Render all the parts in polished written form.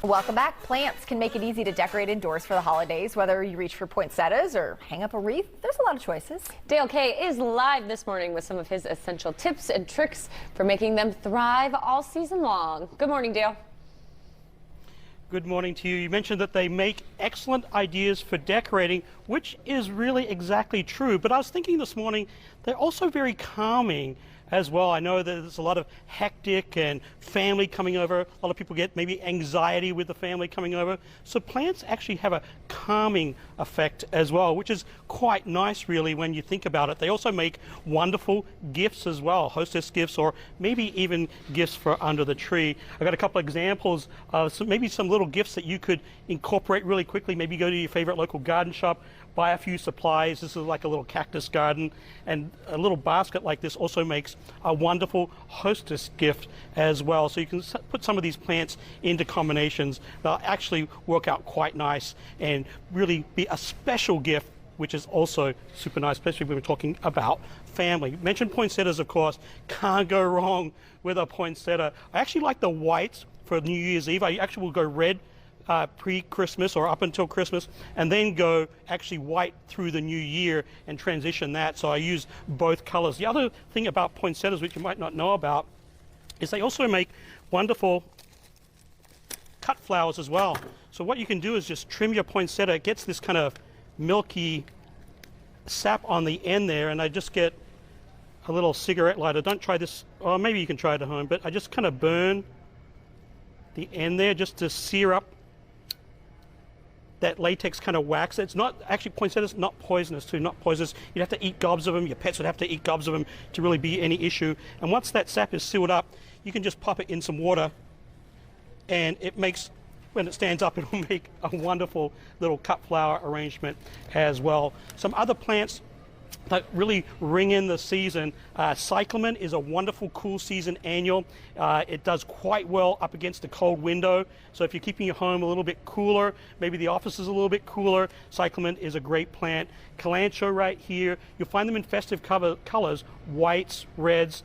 Welcome back. Plants can make it easy to decorate indoors for the holidays. Whether you reach for poinsettias or hang up a wreath, there's a lot of choices. Dale Kay is live this morning with some of his essential tips and tricks for making them thrive all season long. Good morning, Dale. Good morning to you. You mentioned that they make excellent ideas for decorating, which is really exactly true. But I was thinking this morning, they're also very calming as well. I know that there's a lot of hectic and family coming over. A lot of people get maybe anxiety with the family coming over. So plants actually have a calming effect as well, which is quite nice really when you think about it. They also make wonderful gifts as well, hostess gifts or maybe even gifts for under the tree. I've got a couple examples of maybe some little gifts that you could incorporate really quickly. Maybe go to your favorite local garden shop, buy a few supplies. This is like a little cactus garden, and a little basket like this also makes a wonderful hostess gift as well. So you can put some of these plants into combinations. They'll actually work out quite nice and really be a special gift, which is also super nice, especially when we're talking about family. Mentioned poinsettias, of course. Can't go wrong with a poinsettia. I actually like the whites for New Year's Eve. I actually will go red pre-Christmas or up until Christmas, and then go actually white through the new year and transition that. So I use both colors. The other thing about poinsettias, which you might not know about, is they also make wonderful cut flowers as well. So what you can do is just trim your poinsettia. It gets this kind of milky sap on the end there, and I just get a little cigarette lighter. Don't try this, or maybe you can try it at home, but I just kind of burn the end there just to sear up that latex kind of wax. It's not actually, poinsettias not poisonous too, not poisonous. You'd have to eat gobs of them. Your pets would have to eat gobs of them to really be any issue. And once that sap is sealed up, you can just pop it in some water, and it makes, when it stands up, it'll make a wonderful little cut flower arrangement as well. Some other plants that really ring in the season. Cyclamen is a wonderful cool season annual. It does quite well up against a cold window. So if you're keeping your home a little bit cooler, maybe the office is a little bit cooler, cyclamen is a great plant. Kalanchoe right here, you'll find them in festive colors, whites, reds,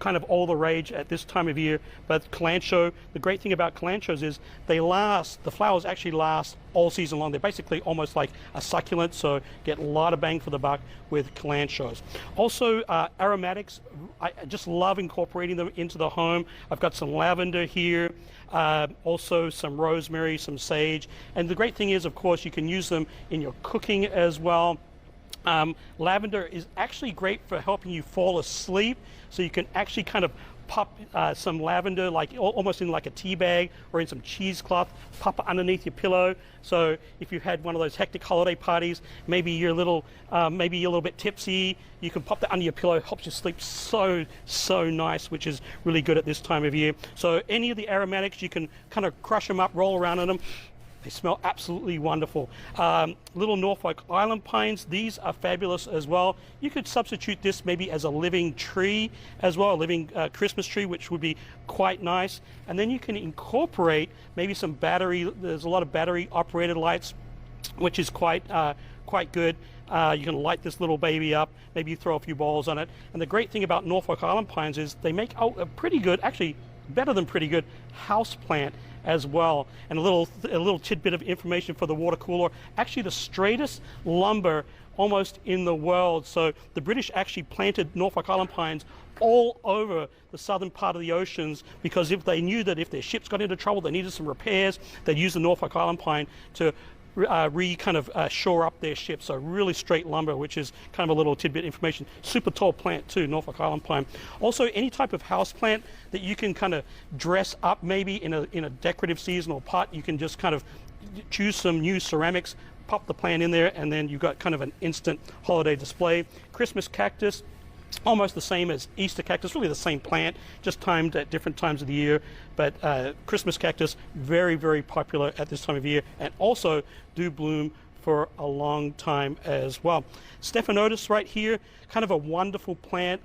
kind of all the rage at this time of year. But kalanchoe, the great thing about kalanchoes is they last, the flowers actually last all season long. They're basically almost like a succulent, so get a lot of bang for the buck with kalanchoes. Also aromatics, I just love incorporating them into the home. I've got some lavender here, also some rosemary, some sage. And the great thing is, of course, you can use them in your cooking as well. Lavender is actually great for helping you fall asleep, so you can actually kind of pop some lavender, like almost in like a tea bag or in some cheesecloth, pop it underneath your pillow. So if you had one of those hectic holiday parties, maybe you're a little bit tipsy, you can pop that under your pillow. Helps you sleep so nice, which is really good at this time of year. So any of the aromatics, you can kind of crush them up, roll around in them. They smell absolutely wonderful. Little Norfolk Island pines, these are fabulous as well. You could substitute this maybe as a living tree as well, a living Christmas tree, which would be quite nice. And then you can incorporate maybe some battery, there's a lot of battery operated lights, which is quite good. You can light this little baby up, maybe you throw a few balls on it. And the great thing about Norfolk Island pines is they make a pretty good, actually better than pretty good, house plant as well. And a little tidbit of information for the water cooler. Actually the straightest lumber almost in the world. So the British actually planted Norfolk Island pines all over the southern part of the oceans, because if they knew that if their ships got into trouble, they needed some repairs, they'd use the Norfolk Island pine to shore up their ships. So really straight lumber, which is kind of a little tidbit information. Super tall plant too, Norfolk Island pine. Also any type of house plant that you can kind of dress up maybe in a decorative seasonal pot, you can just kind of choose some new ceramics, pop the plant in there, and then you've got kind of an instant holiday display. Christmas cactus, almost the same as Easter cactus, really the same plant, just timed at different times of the year. But Christmas cactus, very popular at this time of year, and also do bloom for a long time as well. Stephanotis right here, kind of a wonderful plant,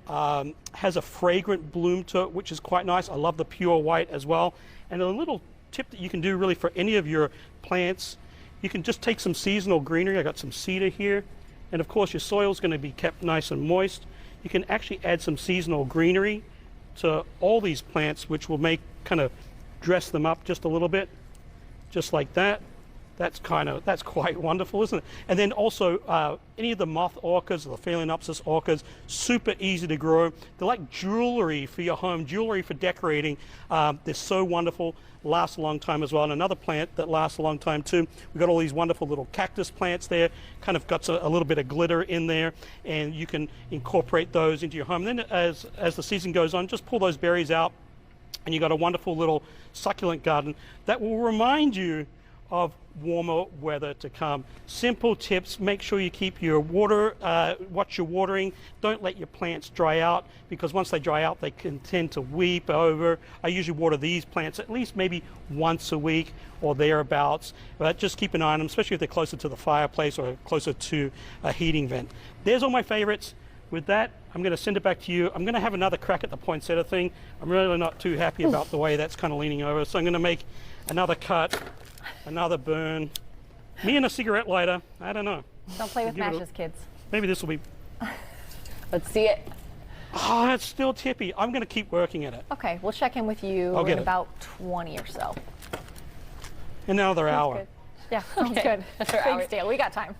has a fragrant bloom to it, which is quite nice. I love the pure white as well. And a little tip that you can do really for any of your plants, you can just take some seasonal greenery. I got some cedar here, and of course your soil is going to be kept nice and moist. You can actually add some seasonal greenery to all these plants, which will make kind of dress them up just a little bit, just like that. That's quite wonderful, isn't it? And then also any of the moth orchids or the Phalaenopsis orchids, super easy to grow. They're like jewelry for your home, jewelry for decorating. They're so wonderful, last a long time as well. And another plant that lasts a long time too. We've got all these wonderful little cactus plants there, kind of got a little bit of glitter in there, and you can incorporate those into your home. And then as the season goes on, just pull those berries out, and you've got a wonderful little succulent garden that will remind you of warmer weather to come. Simple tips: make sure you keep your water, watch your watering. Don't let your plants dry out, because once they dry out, they can tend to weep over. I usually water these plants at least maybe once a week or thereabouts, but just keep an eye on them, especially if they're closer to the fireplace or closer to a heating vent. There's all my favorites. With that, I'm going to send it back to you. I'm going to have another crack at the poinsettia thing. I'm really not too happy about the way that's kind of leaning over, so I'm going to make another cut, another burn. Me and a cigarette lighter. I don't know. Don't play with matches, kids. Maybe this will be. Let's see it. Oh, it's still tippy. I'm going to keep working at it. Okay, we'll check in with you I'll get in it. about 20 or so. In another hour. Good. Yeah, sounds Okay. good. Another hour. Thanks, Dale. We got time.